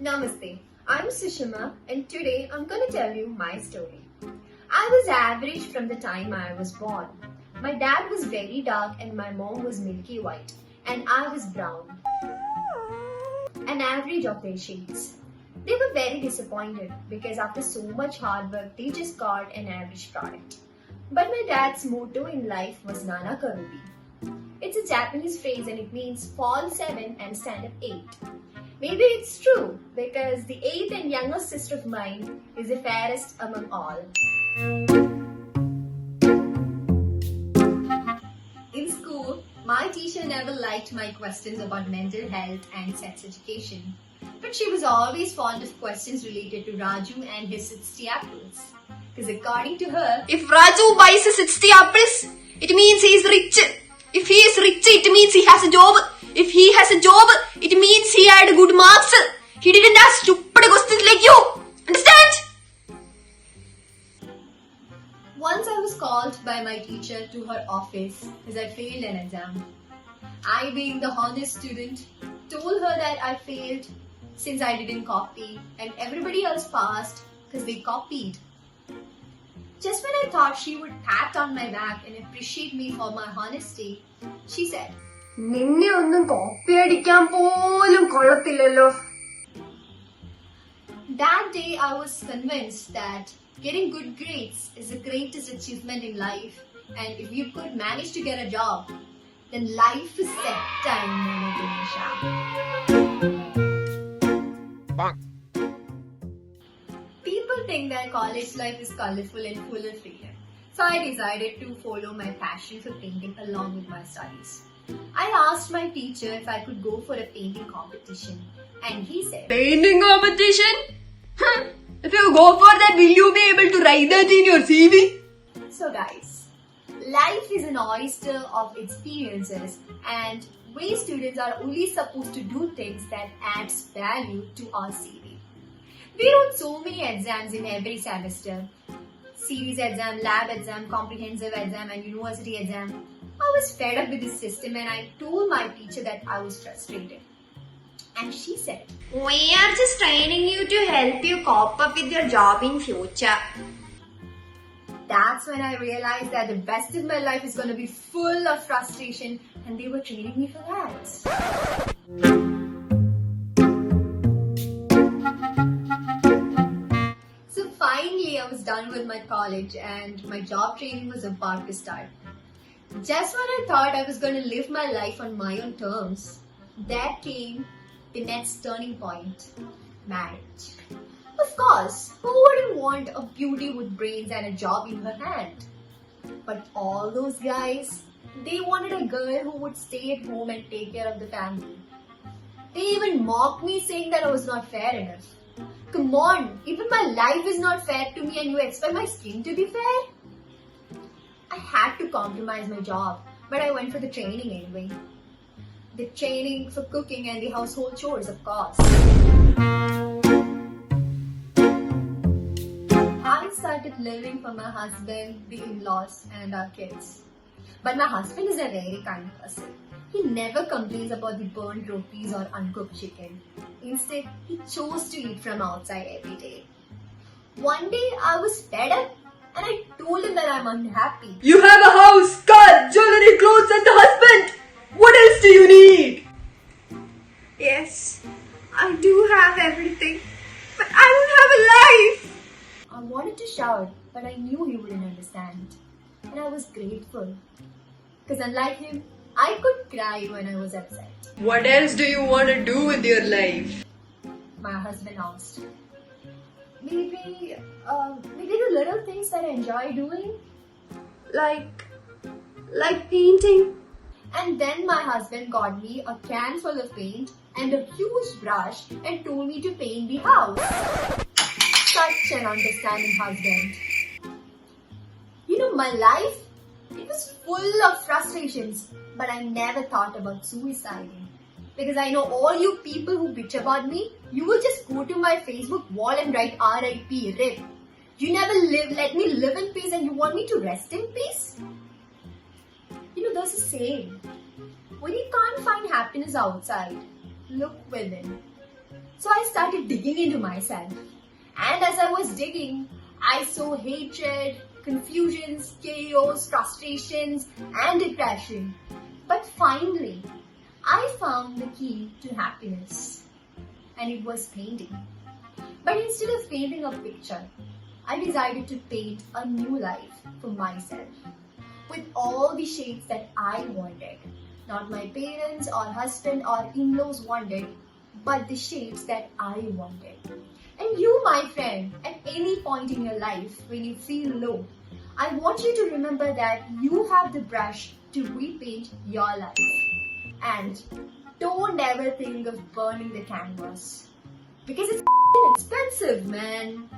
Namaste, I'm Sushima and today I'm going to tell you my story. I was average from the time I was born. My dad was very dark and my mom was milky white and I was brown. An average of their shades. They were very disappointed because after so much hard work they just got an average product. But my dad's motto in life was Nana Karubi. It's a Japanese phrase and it means fall 7 and stand up 8. Maybe it's true because the 8th and youngest sister of mine is the fairest among all. In school, my teacher never liked my questions about mental health and sex education. But she was always fond of questions related to Raju and his 60 apples. Because according to her, if Raju buys 60 apples, it means he is rich. If he is rich, it means he has a job. If he has a job, it means he had good marks. He didn't ask stupid questions like you. Understand? Once I was called by my teacher to her office because I failed an exam. I, being the honest student, told her that I failed since I didn't copy and everybody else passed because they copied. Just when I thought she would pat on my back and appreciate me for my honesty, she said, നിന്നെ ഒന്നും copy അടിക്കാൻ പോലും കൊള്ളത്തില്ലല്ലോ. That day I was convinced that getting good grades is the greatest achievement in life and if you could manage to get a job, then life is set time, Ganesha. People think that college life is colorful and full of freedom. So I decided to follow my passion for painting along with my studies. I asked my teacher if I could go for a painting competition and he said, Painting competition? If you go for that, will you be able to write that in your CV? So guys, life is an oyster of experiences and we students are only supposed to do things that adds value to our CV. We wrote so many exams in every semester. Series exam, lab exam, comprehensive exam and university exam. I was fed up with this system and I told my teacher that I was frustrated. And she said, We are just training you to help you cope up with your job in future. That's when I realized that the best of my life is going to be full of frustration and they were training me for that. So finally I was done with my college and my job training was about to start. Just when I thought I was going to live my life on my own terms, there came the next turning point, marriage. Of course, who wouldn't want a beauty with brains and a job in her hand? But all those guys, they wanted a girl who would stay at home and take care of the family. They even mocked me saying that I was not fair enough. Come on, even my life is not fair to me and you expect my skin to be fair? I had to compromise my job, but I went for the training anyway. The training for cooking and the household chores, of course. I started living for my husband, the in-laws and our kids. But my husband is a very kind person. He never complains about the burnt rotis or uncooked chicken. Instead, he chose to eat from outside every day. One day, I was fed up and I told him that I'm unhappy. You have a house, car, jewelry, clothes and a husband. What else do you need? Yes, I do have everything, but I don't have a life. I wanted to shout, but I knew he wouldn't understand. And I was grateful. Because unlike him, I could cry when I was upset. What else do you want to do with your life? My husband asked. Maybe the little things that I enjoy doing. Like painting. And then my husband got me a can full of paint and a huge brush and told me to paint the house. Such an understanding husband. You know, my life, it was full of frustrations, but I never thought about suiciding. Because I know all you people who bitch about me, you will just go to my Facebook wall and write RIP, RIP. You never let me live in peace and you want me to rest in peace? You know, there's a saying, when you can't find happiness outside, look within. So I started digging into myself. And as I was digging, I saw hatred, confusions, chaos, frustrations, and depression. But finally, I found the key to happiness. And it was painting. But instead of painting a picture, I decided to paint a new life for myself with all the shades that I wanted. Not my parents or husband or in-laws wanted, but the shades that I wanted. And you, my friend, at any point in your life when you feel low, I want you to remember that you have the brush to repaint your life. And don't ever think of burning the canvas. Because it's expensive, man.